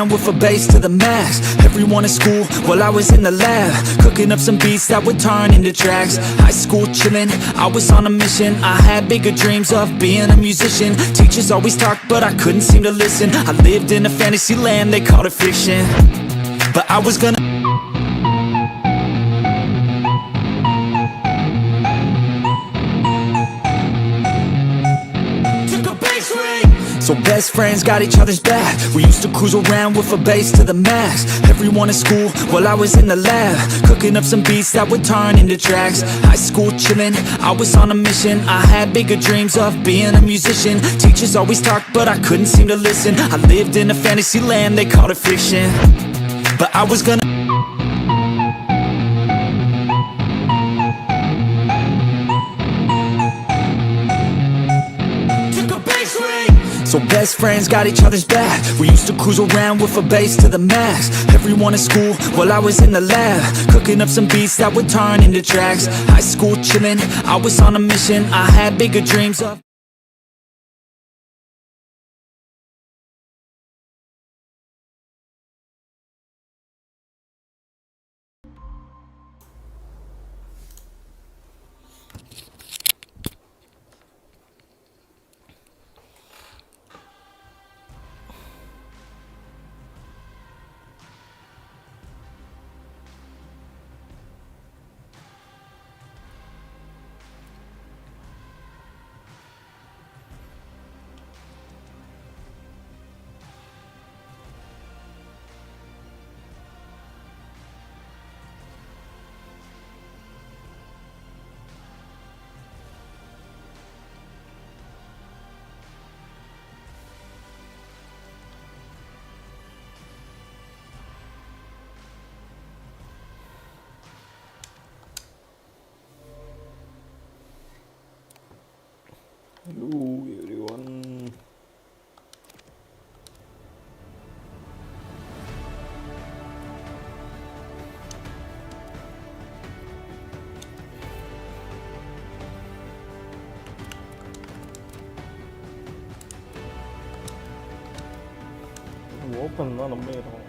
with a bass to the max. Everyone in school while I was in the lab, cooking up some beats that would turn into tracks. High school chillin', I was on a mission. I had bigger dreams of being a musician. Teachers always talked but I couldn't seem to listen. I lived in a fantasy land, they called it fiction. But I was gonna So best friends got each other's back. We used to cruise around with a bass to the max. Everyone in school while I was in the lab, cooking up some beats that would turn into tracks. High school chillin', I was on a mission. I had bigger dreams of being a musician. Teachers always talked but I couldn't seem to listen. I lived in a fantasy land, they called it fiction. But I was gonna So best friends got each other's back. We used to cruise around with a bass to the max. Everyone in school while I was in the lab, cooking up some beats that would turn into tracks. High school chillin', I was on a mission. I had bigger dreams of Hello everyone. Open na நம்ம ஏறோம்.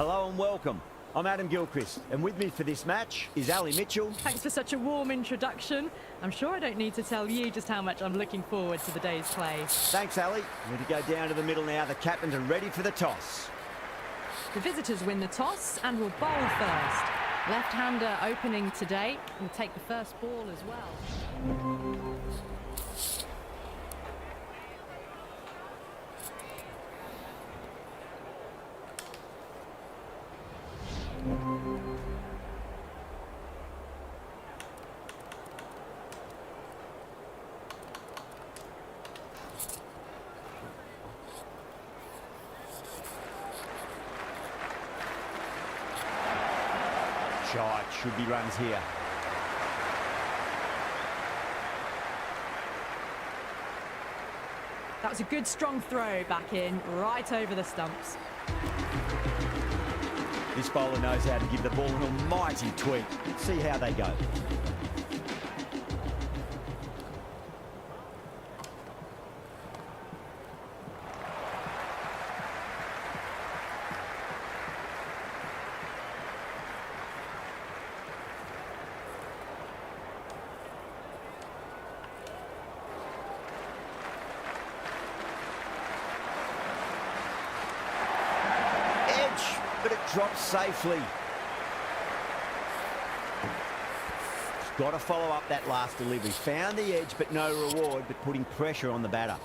Hello and welcome. I'm Adam Gilchrist, and with me for this match is Ali Mitchell. Thanks for such a warm introduction. I'm sure I don't need to tell you just how much I'm looking forward to the day's play. Thanks, Ali. We're to go down to the middle now. The captains are ready for the toss. The visitors win the toss and will bowl first. Left-hander opening today will take the first ball as well. Shot, should be runs here. That was a good strong throw back in, right over the stumps. This bowler knows how to give the ball an almighty tweak. Let's see how they go. But it drops safely. He's got to follow up that last delivery. Found the edge, but no reward, but putting pressure on the batter.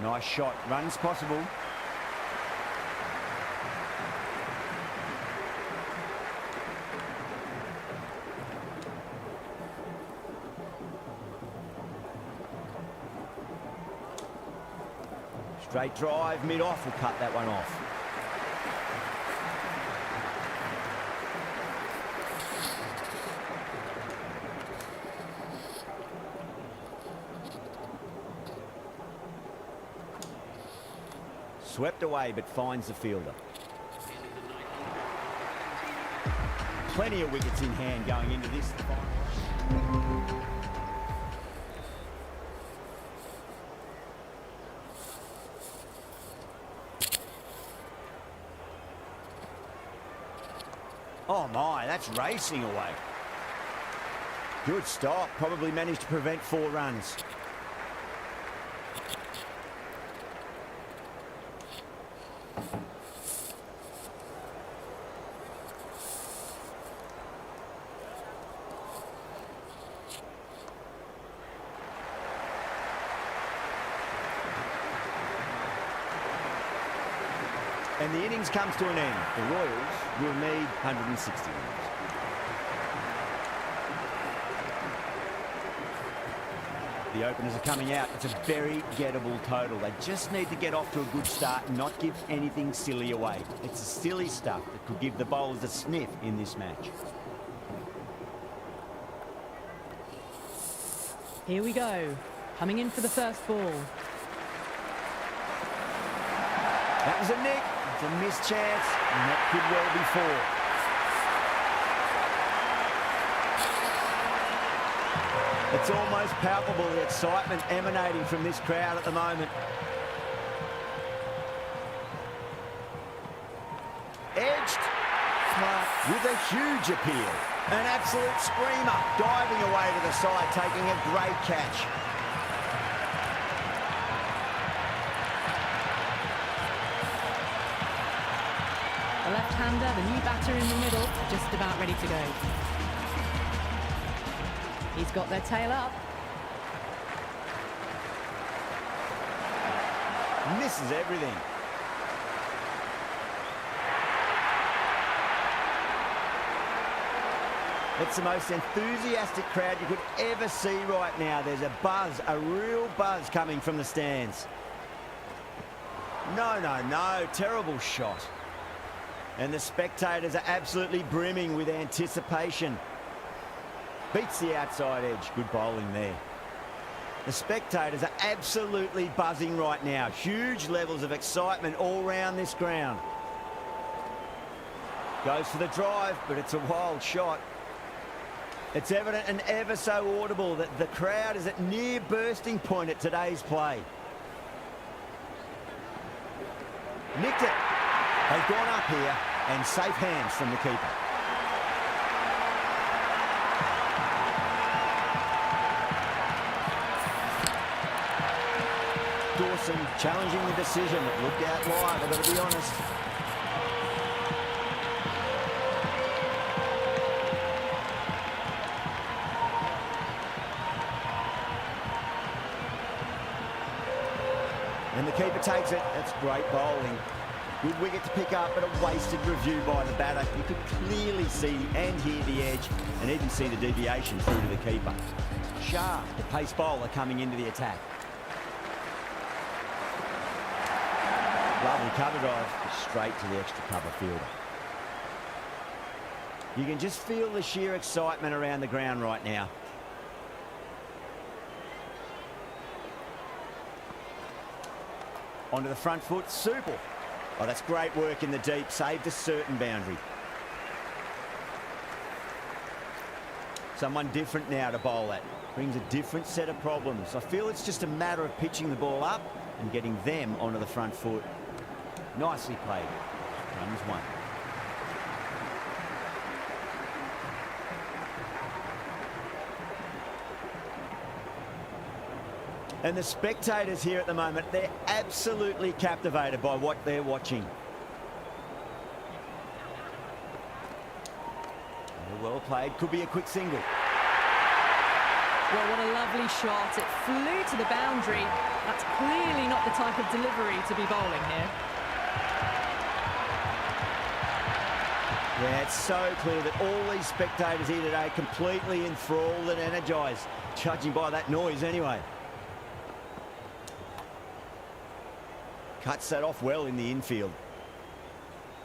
Nice shot. Runs possible. Straight drive, mid-off will cut that one off. Swept away, but finds the fielder. Plenty of wickets in hand going into this final. Oh my, that's racing away. Good stop, probably managed to prevent 4 runs. And the innings comes to an end. The Royals will need 160 runs. The openers are coming out. It's a very gettable total. They just need to get off to a good start and not give anything silly away. It's the silly stuff that could give the bowlers a sniff in this match. Here we go. Coming in for the first ball. That was a nick. It's a missed chance, and that could well be 4. It's almost palpable, the excitement emanating from this crowd at the moment. Edged, with a huge appeal. An absolute screamer, diving away to the side, taking a great catch. The left-hander, the new batter in the middle, just about ready to go. He's got their tail up. Misses everything. It's the most enthusiastic crowd you could ever see right now. There's a buzz, a real buzz coming from the stands. No, no, no, terrible shot. And the spectators are absolutely brimming with anticipation. Beats the outside edge. Good bowling there. The spectators are absolutely buzzing right now. Huge levels of excitement all round this ground. Goes for the drive, but it's a wild shot. It's evident and ever so audible that the crowd is at near bursting point at today's play. Nicked it. They've gone up here, and safe hands from the keeper. Dawson challenging the decision. It looked out wide, I've got to be honest. And the keeper takes it. That's great bowling. Good wicket to pick up, but a wasted review by the batter. You could clearly see and hear the edge, and even see the deviation through to the keeper. Shah, the pace bowler, coming into the attack. Lovely cover drive, straight to the extra cover fielder. You can just feel the sheer excitement around the ground right now. Onto the front foot, super. Oh, that's great work in the deep, saved a certain boundary. Someone different now to bowl at. Brings a different set of problems. I feel it's just a matter of pitching the ball up and getting them onto the front foot. Nicely played. Runs 1. And the spectators here at the moment, they're absolutely captivated by what they're watching. Well played, could be a quick single. Well, what a lovely shot. It flew to the boundary. That's clearly not the type of delivery to be bowling here. Yeah, it's so clear that all these spectators here today are completely enthralled and energised, judging by that noise anyway. Cuts that off well in the infield.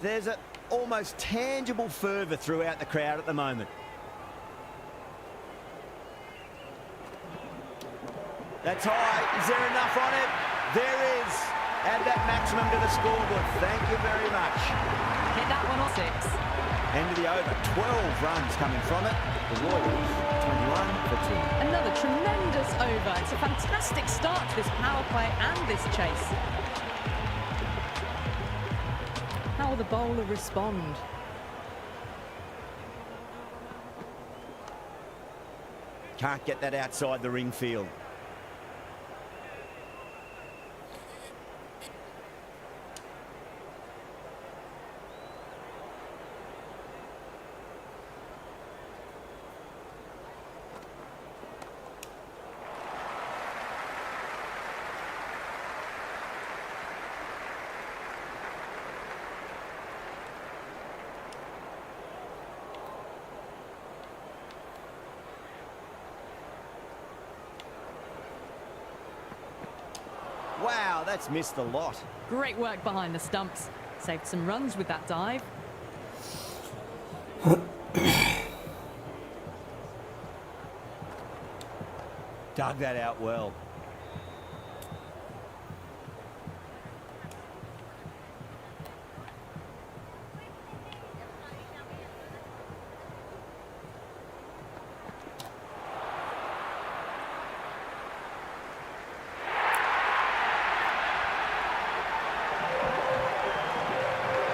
There's an almost tangible fervour throughout the crowd at the moment. That's high. Is there enough on it? There is. Add that maximum to the scoreboard. Thank you very much. Hit that one on 6. End of the over. 12 runs coming from it. The Royals, 21 for 2. Another tremendous over. It's a fantastic start to this power play and this chase. How will the bowler respond? Can't get that outside the ring field. Wow, that's missed a lot. Great work behind the stumps. Saved some runs with that dive. Dug that out well.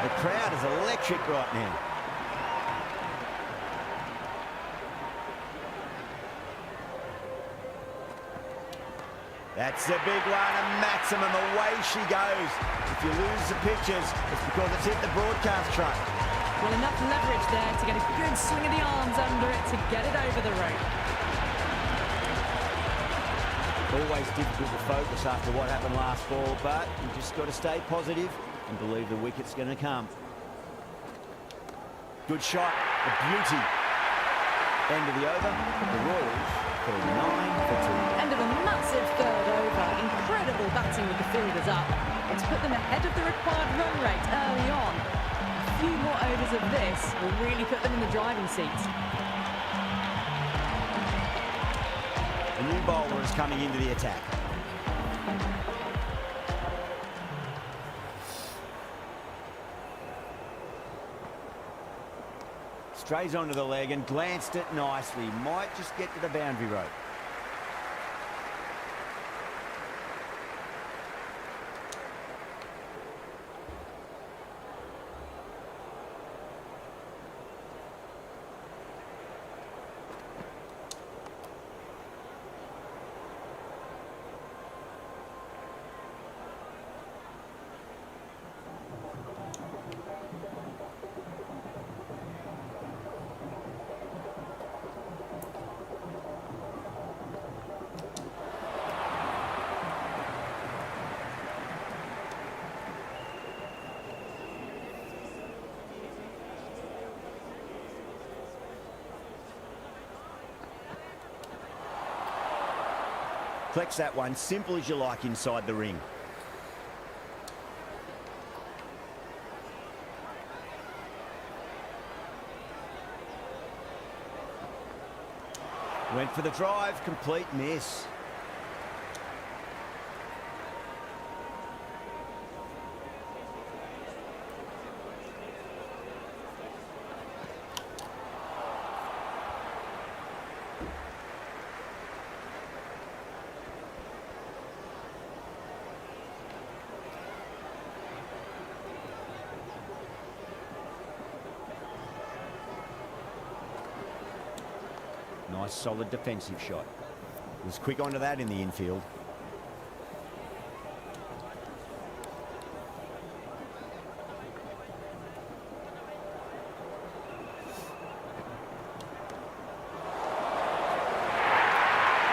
The crowd is electric right now. That's a big one, a maximum. Away she goes. If you lose the pictures, it's because it's hit the broadcast truck. Well, enough leverage there to get a good swing of the arms under it to get it over the rope. Always difficult to focus after what happened last ball, but you just got to stay positive and believe the wicket's going to come. Good shot, a beauty. End of the over. The Royals for 9 for 2. End of a massive third over. Incredible batting with the fielders up. It's put them ahead of the required run rate early on. A few more overs of this will really put them in the driving seat. The new bowler is coming into the attack. Strays onto the leg and glanced it nicely. Might just get to the boundary rope. Flex that one, simple as you like inside the ring. Went for the drive, complete miss. Nice solid defensive shot. Was quick onto that in the infield.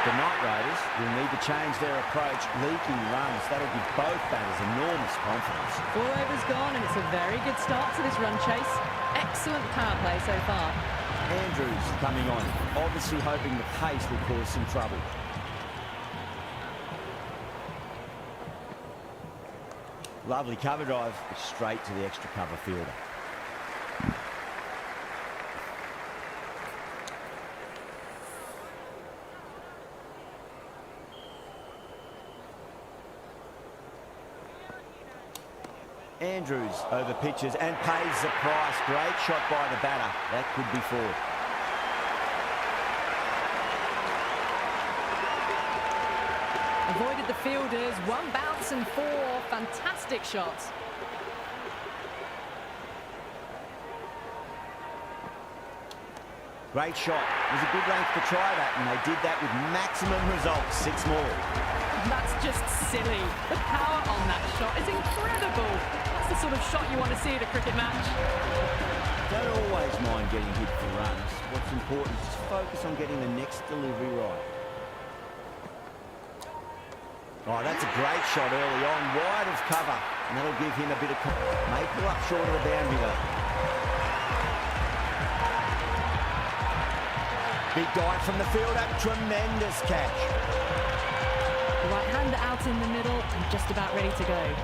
The Knight Riders will need to change their approach. Leaking runs, that'll give both batters enormous confidence. 4 overs gone and it's a very good start to this run chase. Excellent power play so far. Andrews coming on, obviously hoping the pace will cause some trouble. Lovely cover drive, straight to the extra cover fielder. Andrews over pitches and pays the price. Great shot by the batter. That could be four. Avoided the fielders, one bounce and four. Fantastic shots. Great shot. It was a good length to try that, and they did that with maximum results. 6 more. That's just silly. The power on that shot is incredible. That's the sort of shot you want to see at a cricket match. Don't always mind getting hit for runs. What's important is just focus on getting the next delivery right. Oh, that's a great shot early on, wide of cover, and that'll give him a bit of... May pull up short of the boundary though. Big dive from the fielder, tremendous catch. The right hander out in the middle and just about ready to go.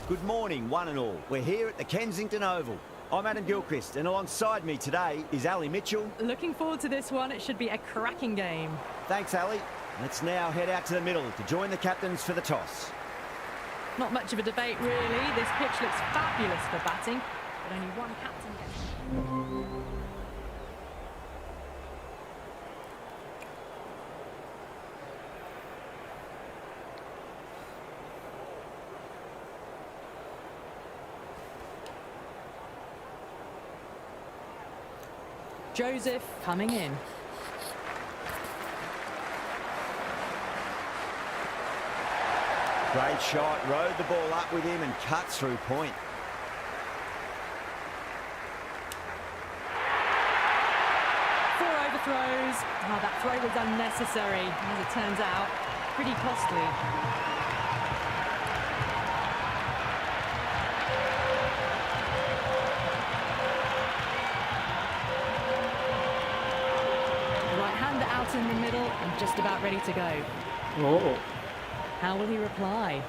Good morning, one and all. We're here at the Kensington Oval. I'm Adam Gilchrist, and alongside me today is Ali Mitchell. Looking forward to this one. It should be a cracking game. Thanks, Ali. Let's now head out to the middle to join the captains for the toss. Not much of a debate, really. This pitch looks fabulous for batting, but only one captain gets... Joseph coming in. Great shot, rode the ball up with him and cuts through point. Four overthrows. Oh, that throw was unnecessary, as it turns out. Pretty costly. Out in the middle and just about ready to go. Oh. How will he reply?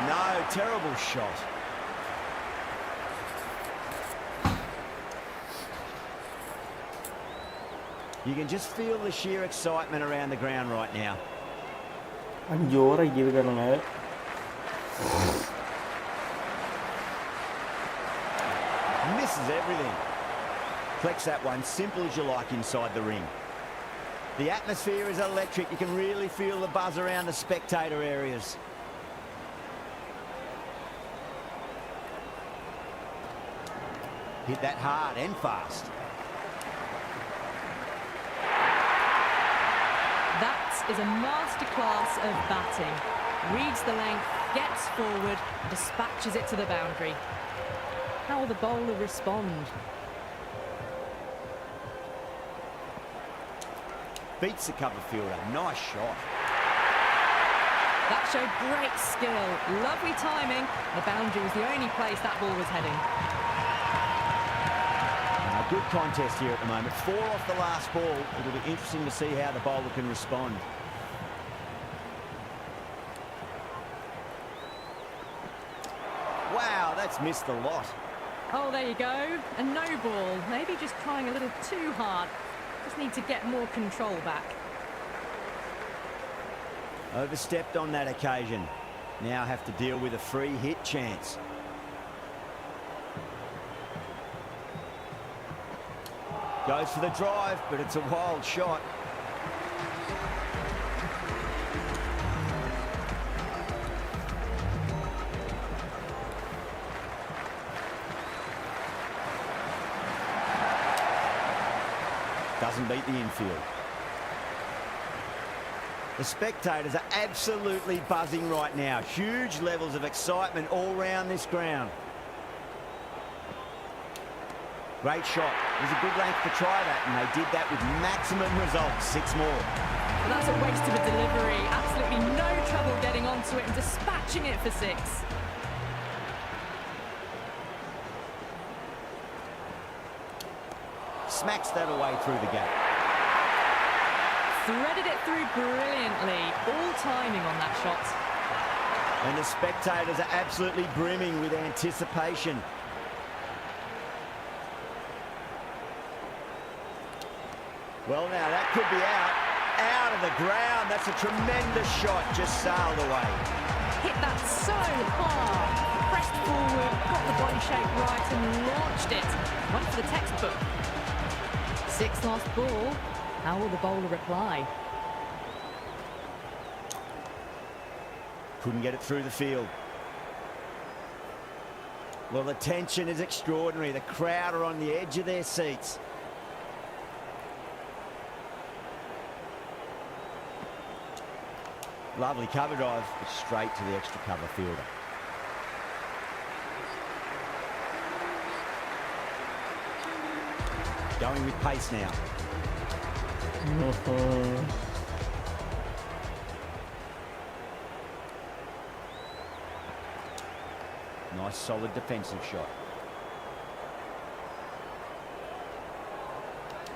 No, terrible shot. You can just feel the sheer excitement around the ground right now. Misses everything. Flex that one, simple as you like inside the ring. The atmosphere is electric. You can really feel the buzz around the spectator areas. Hit that hard and fast. That is a masterclass of batting. Reads the length, gets forward, dispatches it to the boundary. How will the bowler respond? Beats the cover fielder. Nice shot. That showed great skill. Lovely timing. The boundary was the only place that ball was heading. A good contest here at the moment. 4 off the last ball. It'll be interesting to see how the bowler can respond. Wow, that's missed a lot. Oh, there you go. A no ball. Maybe just trying a little too hard. Just need to get more control back. Overstepped on that occasion. Now have to deal with a free hit chance. Goes for the drive, but it's a wild shot. Doesn't beat the infield. The spectators are absolutely buzzing right now. Huge levels of excitement all around this ground. Great shot. It was a good length to try that, and they did that with maximum results. 6 more. Well, that's a waste of a delivery. Absolutely no trouble getting onto it and dispatching it for 6. Smacks that away through the gap. Threaded it through brilliantly. All timing on that shot. And the spectators are absolutely brimming with anticipation. Well, now that could be out of the ground. That's a tremendous shot, just sailed away. Hit that so hard. Pressed forward, got the body shape right and launched it. One for the textbook. 6 last ball. How will the bowler reply? Couldn't get it through the field. Well, the tension is extraordinary. The crowd are on the edge of their seats. Lovely cover drive, but straight to the extra cover fielder. Going with pace now. Nice solid defensive shot.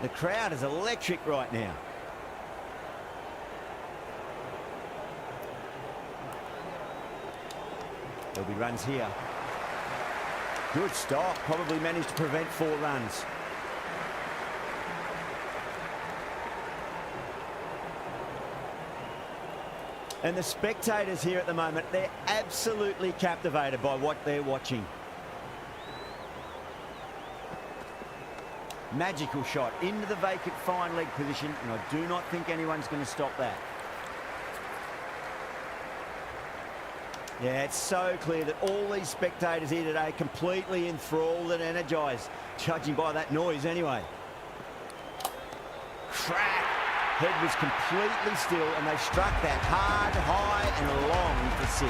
The crowd is electric right now. There'll be runs here. Good stop. Probably managed to prevent 4 runs. And the spectators here at the moment, they're absolutely captivated by what they're watching. Magical shot into the vacant fine leg position, and I do not think anyone's going to stop that. Yeah, it's so clear that all these spectators here today completely enthralled and energised, judging by that noise anyway. Crack! Head was completely still, and they struck that hard, high and long for 6.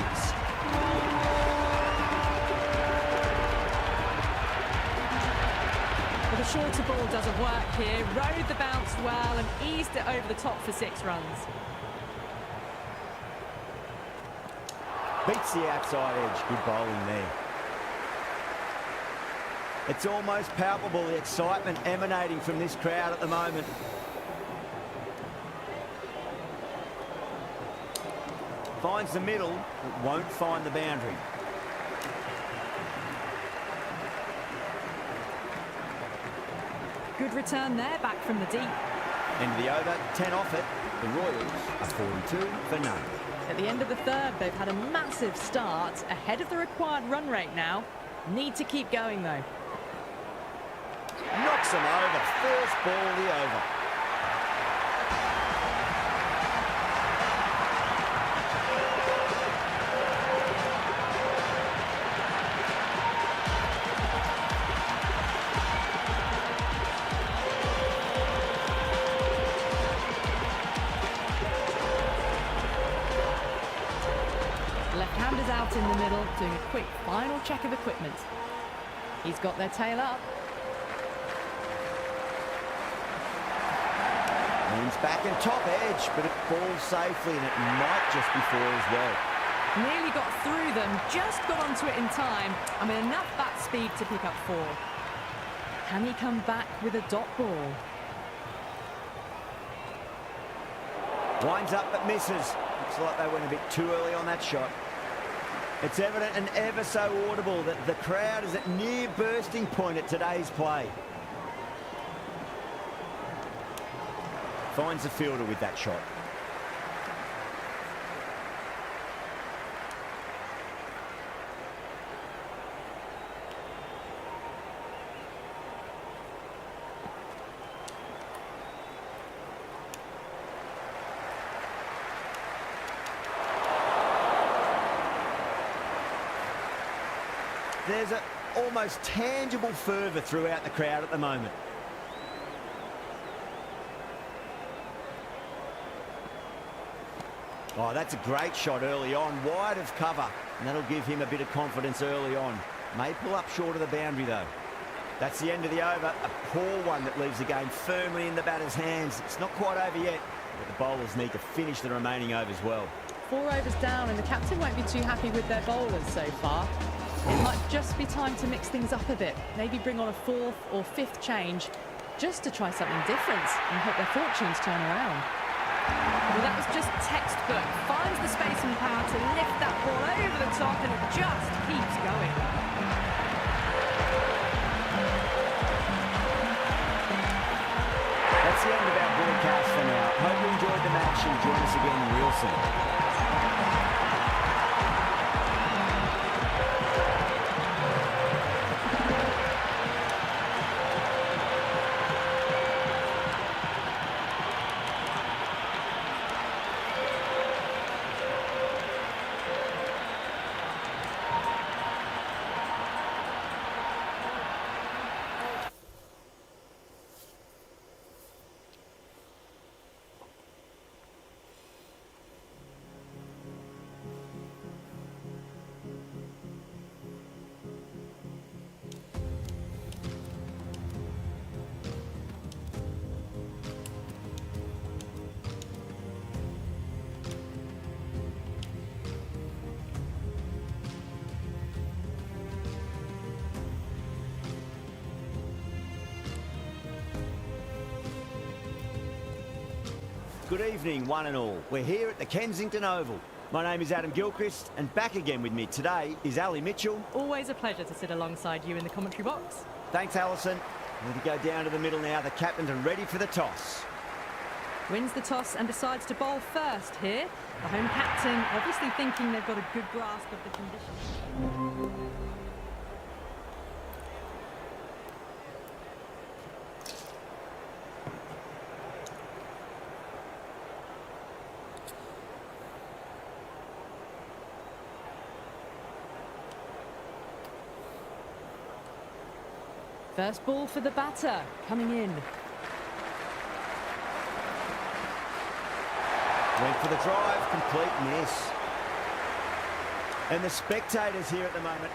Well, the shorter ball doesn't work here. Rode the bounce well and eased it over the top for 6 runs. Beats the outside edge. Good bowling there. It's almost palpable, the excitement emanating from this crowd at the moment. Finds the middle, but won't find the boundary. Good return there, back from the deep. End of the over, 10 off it. The Royals are 42 for none. At the end of the 3rd, they've had a massive start, ahead of the required run rate now. Need to keep going, though. Knocks them over. First ball, the over. Left-handers out in the middle, doing a quick final check of equipment. He's got their tail up. Leans back and top edge, but it falls safely, and it might just be 4 as well. Nearly got through them, just got onto it in time. I mean, enough bat speed to pick up 4. Can he come back with a dot ball? Winds up but misses. Looks like they went a bit too early on that shot. It's evident and ever so audible that the crowd is at near bursting point at today's play. Finds the fielder with that shot. There's an almost tangible fervour throughout the crowd at the moment. Oh, that's a great shot early on, wide of cover, and that'll give him a bit of confidence early on. May pull up short of the boundary, though. That's the end of the over. A poor one that leaves the game firmly in the batter's hands. It's not quite over yet, but the bowlers need to finish the remaining overs well. 4 overs down, and the captain won't be too happy with their bowlers so far. It might just be time to mix things up a bit. Maybe bring on a 4th or 5th change just to try something different and hope their fortunes turn around. Well, that was just textbook. Finds the space and power to lift that ball over the top, and it just keeps going. That's the end of our broadcast for now. Hope you enjoyed the match and join us again real soon. Good evening, one and all. We're here at the Kensington Oval. My name is Adam Gilchrist, and back again with me today is Ali Mitchell. Always a pleasure to sit alongside you in the commentary box. Thanks, Alison. We're going to go down to the middle now. The captains are ready for the toss. Wins the toss and decides to bowl first here. The home captain obviously thinking they've got a good grasp of the conditions. First ball for the batter, coming in. Went for the drive, complete miss. And the spectators here at the moment,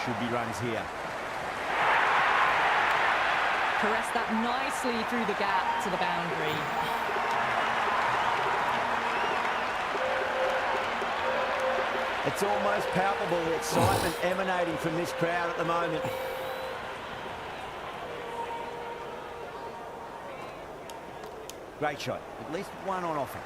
should be runs here. Caressed that nicely through the gap to the boundary. It's almost palpable, the excitement emanating from this crowd at the moment. Great shot, at least one on offer.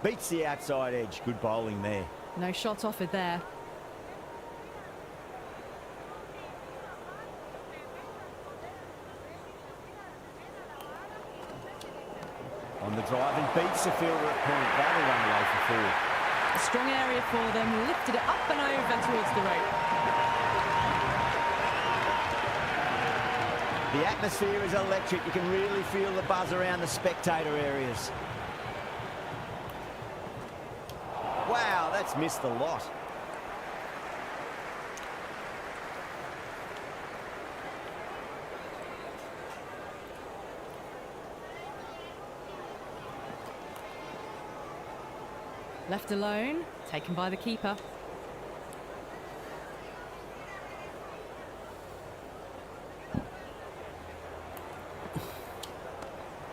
Beats the outside edge. Good bowling there. No shot offered there. On the drive and beats the fielder at point. That'll run away for 4. A strong area for them. Lifted it up and over towards the rope. The atmosphere is electric. You can really feel the buzz around the spectator areas. Wow, that's missed a lot. Left alone, taken by the keeper.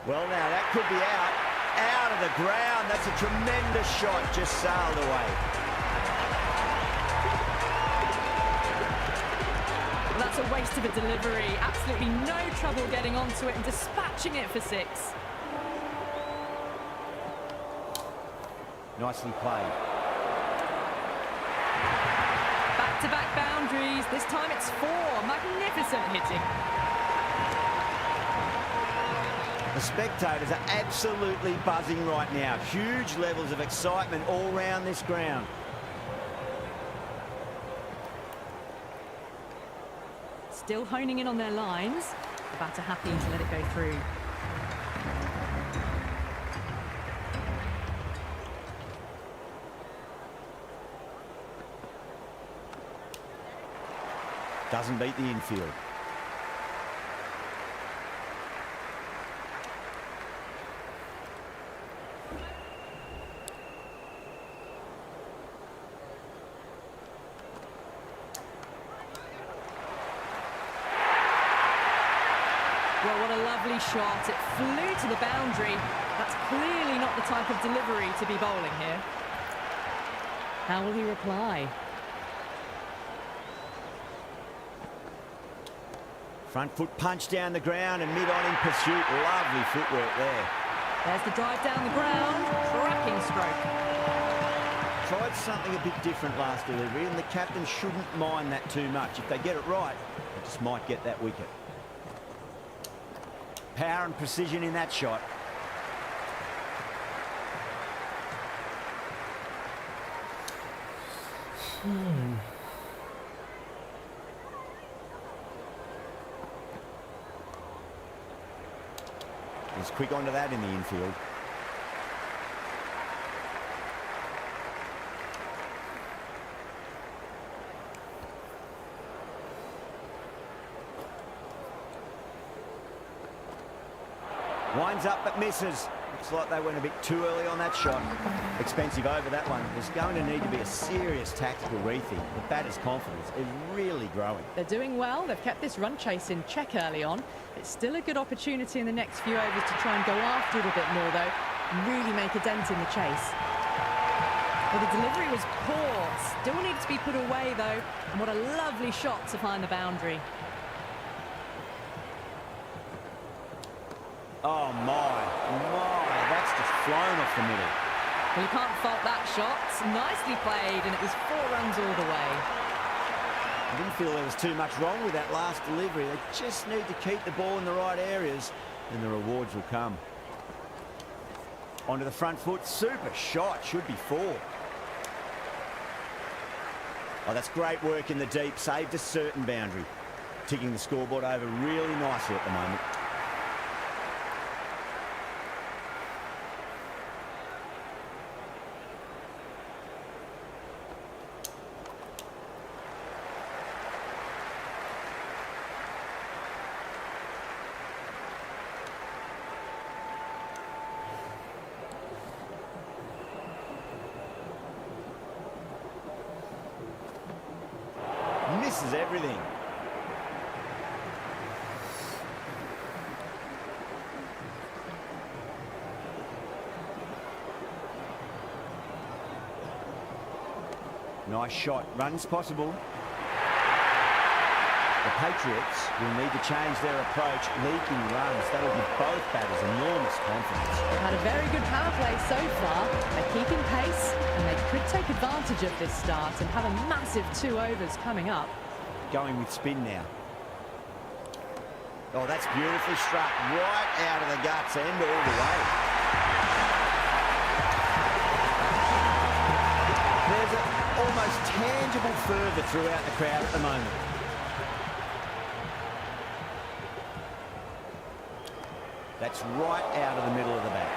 Well, now that could be out. Out of the ground. That's a tremendous shot. Just sailed away. Well, that's a waste of a delivery. Absolutely no trouble getting onto it and dispatching it for 6. Nicely played. Back Back-to-back boundaries. This time it's 4. Magnificent hitting. The spectators are absolutely buzzing right now. Huge levels of excitement all round this ground. Still honing in on their lines. The batter happy to let it go through. Doesn't beat the infield. Well, what a lovely shot. It flew to the boundary. That's clearly not the type of delivery to be bowling here. How will he reply? Front foot punch down the ground and mid-on in pursuit. Lovely footwork there. There's the drive down the ground. Cracking stroke. Tried something a bit different last delivery, and the captain shouldn't mind that too much. If they get it right, they just might get that wicket. Power and precision in that shot. He's quick onto that in the infield. Winds up but misses. Looks like they went a bit too early on that shot. Expensive over that one. There's going to need to be a serious tactical rethink. The batter's confidence is really growing. They're doing well. They've kept this run chase in check early on. It's still a good opportunity in the next few overs to try and go after it a bit more, though, and really make a dent in the chase. Well, the delivery was poor. Still needs to be put away, though. And what a lovely shot to find the boundary. Oh, my. That's just flown off the middle. Well, you can't fault that shot. Nicely played, and it was 4 runs all the way. I didn't feel there was too much wrong with that last delivery. They just need to keep the ball in the right areas, and the rewards will come. Onto the front foot. Super shot. Should be 4. Oh, that's great work in the deep. Saved a certain boundary. Ticking the scoreboard over really nicely at the moment. Misses everything. Nice shot. Runs possible. The Patriots will need to change their approach. Leaking runs. That'll give both batters enormous confidence. They've had a very good power play so far. They're keeping pace, and they could take advantage of this start and have a massive 2 overs coming up. Going with spin now. Oh, that's beautifully struck. Right out of the guts and all the way. There's an almost tangible fervour throughout the crowd at the moment. That's right out of the middle of the bat.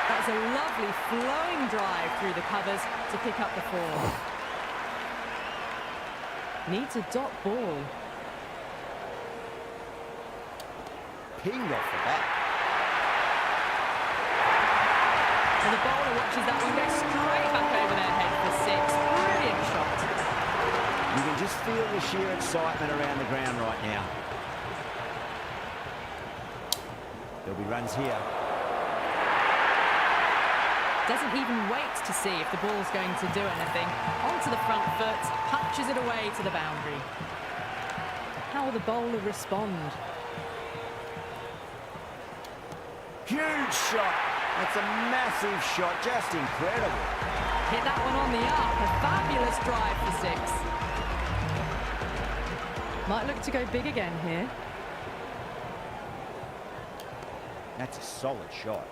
That's a lovely flowing drive through the covers to pick up the 4. Needs a dot ball. Pinged off the bat. And the bowler watches that one go straight back over their head for 6. Brilliant shot. You can just feel the sheer excitement around the ground right now. There'll be runs here. Doesn't even wait to see if the ball's going to do anything. Onto the front foot, punches it away to the boundary. How will the bowler respond? Huge shot. That's a massive shot, just incredible. Hit that one on the up. A fabulous drive for 6. Might look to go big again here. That's a solid shot.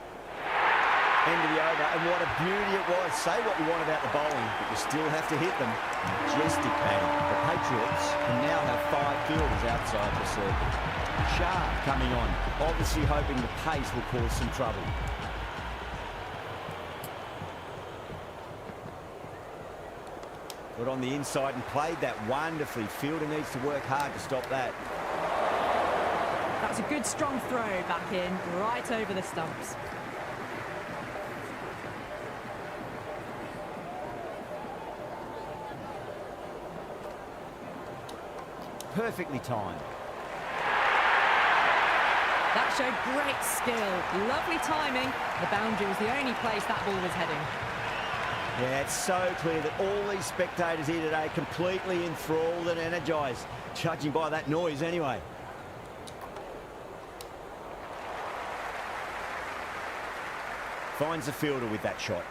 End of the over, and what a beauty it was. Say what you want about the bowling, but you still have to hit them. Majestic batting. The Patriots can now have 5 fielders outside the circle. Shah coming on, obviously hoping the pace will cause some trouble. Got on the inside and played that wonderfully. Fielder needs to work hard to stop that. That was a good strong throw back in, right over the stumps. Perfectly timed. That showed great skill, lovely timing. The boundary was the only place that ball was heading. Yeah, it's so clear that all these spectators here today completely enthralled and energised, judging by that noise anyway. Finds the fielder with that shot.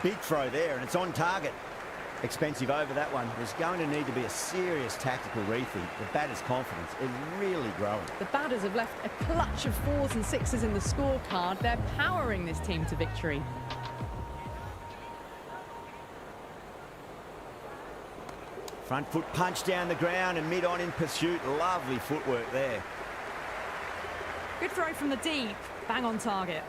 Big throw there, and it's on target. Expensive over that one. There's going to need to be a serious tactical rethink. The batter's confidence is really growing. The batters have left a clutch of 4s and 6s in the scorecard. They're powering this team to victory. Front foot punch down the ground and mid-on in pursuit. Lovely footwork there. Good throw from the deep. Bang on target.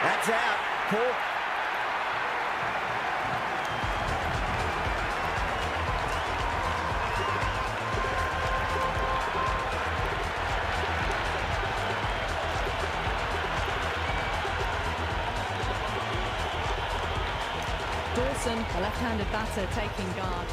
That's out. Caught. Dawson, the left-handed batter, taking guard.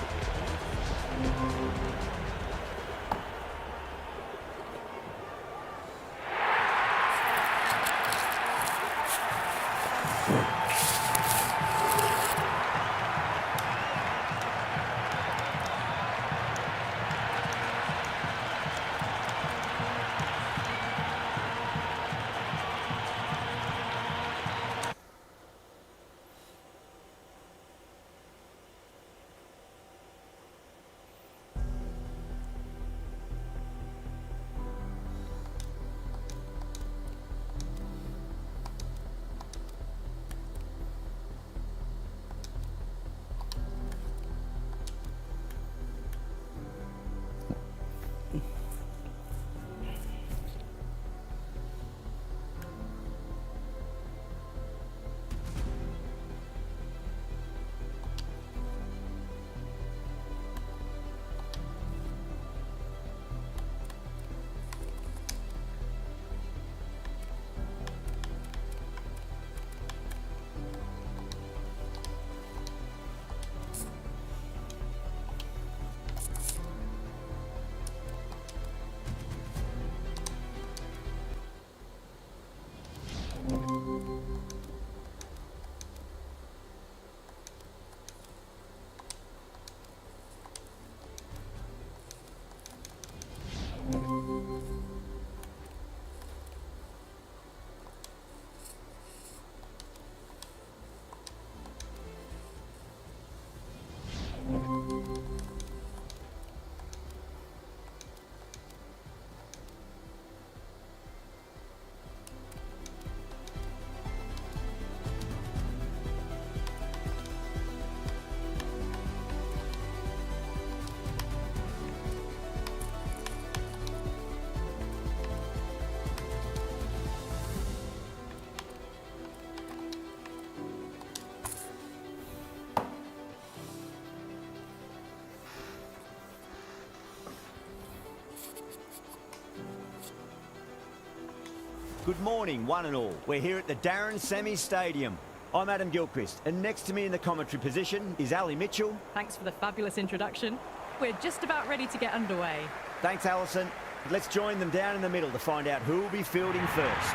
Good morning, one and all. We're here at the Darren Sammy Stadium. I'm Adam Gilchrist, and next to me in the commentary position is Ali Mitchell. Thanks for the fabulous introduction. We're just about ready to get underway. Thanks, Alison. Let's join them down in the middle to find out who will be fielding first.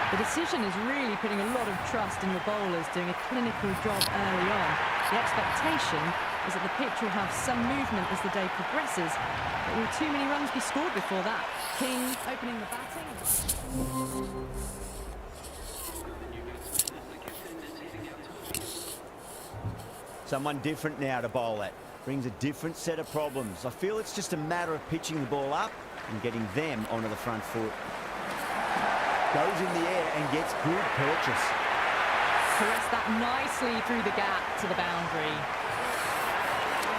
The decision is really putting a lot of trust in your bowlers doing a clinical job early on. The expectation is that the pitch will have some movement as the day progresses, but will too many runs be scored before that? King opening the batting. Someone different now to bowl at. Brings a different set of problems. I feel it's just a matter of pitching the ball up and getting them onto the front foot. Goes in the air and gets good purchase. Caress that nicely through the gap to the boundary.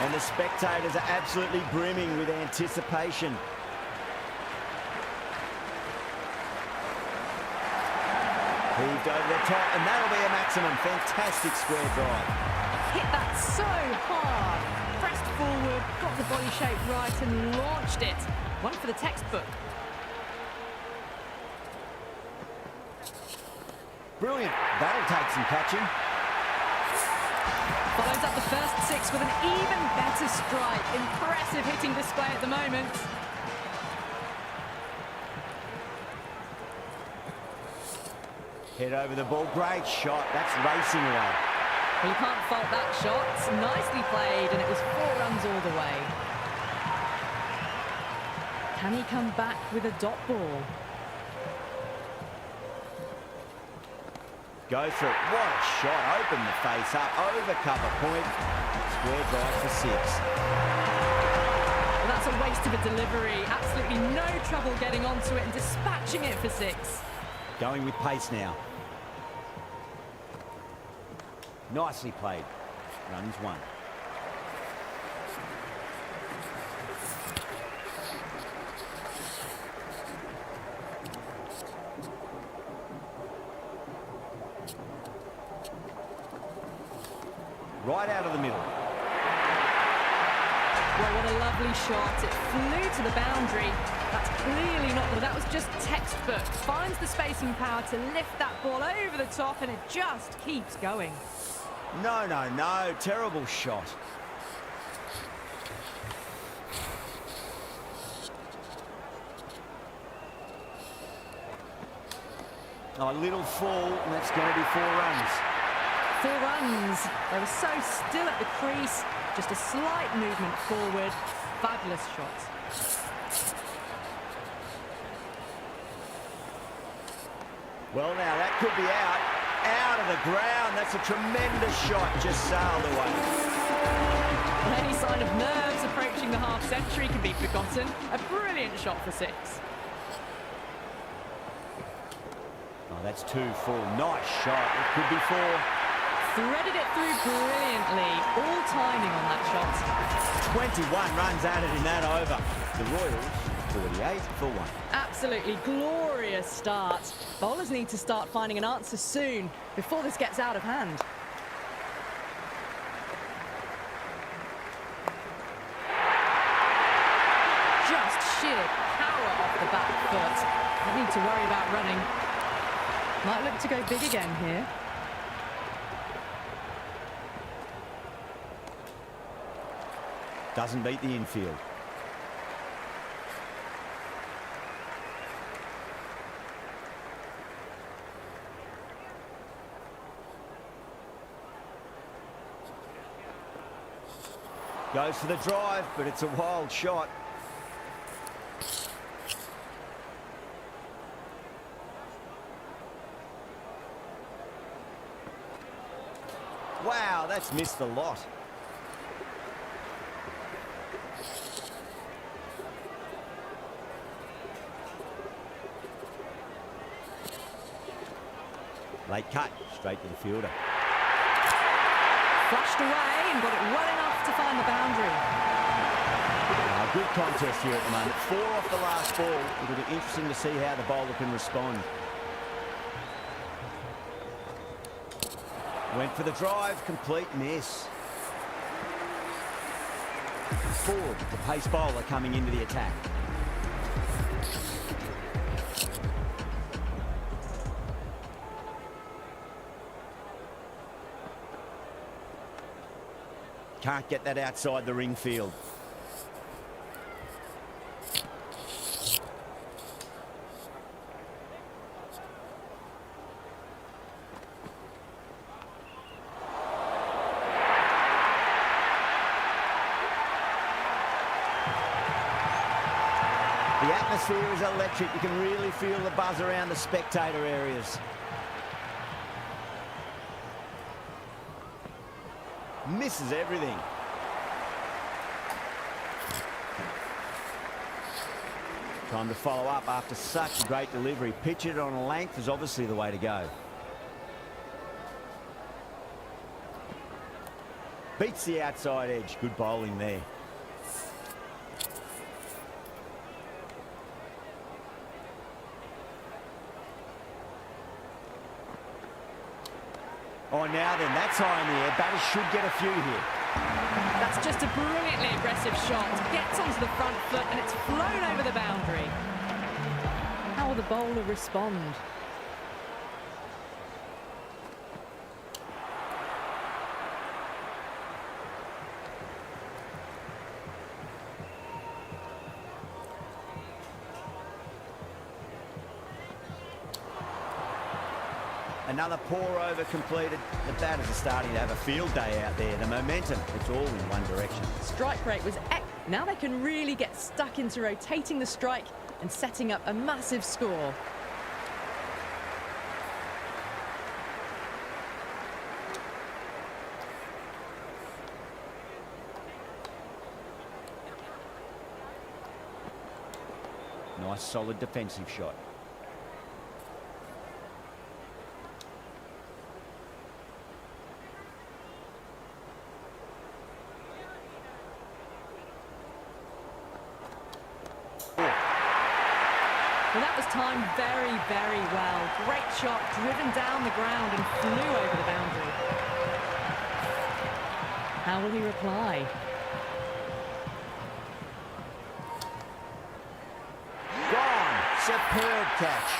And the spectators are absolutely brimming with anticipation. Heaved over the top, and that'll be a maximum. Fantastic square drive. Hit that so hard. Pressed forward, got the body shape right and launched it. One for the textbook. Brilliant. That'll take some catching. Follows up the first six with an even better strike. Impressive hitting display at the moment. Head over the ball. Great shot. That's racing away. Well, you can't fault that shot. Nicely played, and it was 4 runs all the way. Can he come back with a dot ball? Go for it. What a shot. Open the face up. Over cover point. Square drive for 6. Well, that's a waste of a delivery. Absolutely no trouble getting onto it and dispatching it for 6. Going with pace now. Nicely played. Runs 1. Right out of the middle. Well, what a lovely shot. It flew to the boundary. That's clearly not, that was just textbook. Finds the spacing power to lift that ball over the top, and it just keeps going. No, no, no. Terrible shot. A little fall, and that's going to be 4 runs. 4 runs. They were so still at the crease. Just a slight movement forward. Fabulous shot. Well, now that could be out. Out of the ground. That's a tremendous shot. Just sailed away. Any sign of nerves approaching the half century can be forgotten. A brilliant shot for 6. Oh, that's 2 full. Nice shot. It could be 4. Threaded it through brilliantly. All timing on that shot. 21 runs added in that over. The Royals, 48 for 1. Absolutely glorious start. Bowlers need to start finding an answer soon before this gets out of hand. Just sheer power off the back foot. Don't need to worry about running. Might look to go big again here. Doesn't beat the infield. Goes for the drive, but it's a wild shot. Wow, that's missed a lot. Late cut, straight to the fielder. Flushed away and got it well enough to find the boundary. Good contest here at the moment. 4 off the last ball. It'll be interesting to see how the bowler can respond. Went for the drive, complete miss. Forward, the pace bowler coming into the attack. Can't get that outside the ring field. The atmosphere is electric. You can really feel the buzz around the spectator areas. Misses everything. Time to follow up after such a great delivery. Pitch it on length is obviously the way to go. Beats the outside edge. Good bowling there. Oh, now then, that's high in the air. Batters should get a few here. That's just a brilliantly aggressive shot. Gets onto the front foot and it's flown over the boundary. How will the bowler respond? Another poor over completed. The batters are starting to have a field day out there. The momentum, it's all in one direction. Strike rate was now they can really get stuck into rotating the strike and setting up a massive score. Nice solid defensive shot. Well, that was timed very, very well. Great shot, driven down the ground and flew over the boundary. How will he reply? Gone. Superb catch.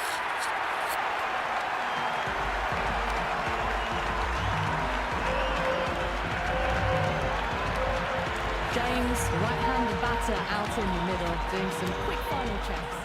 James, right-handed batter out in the middle, doing some quick final checks.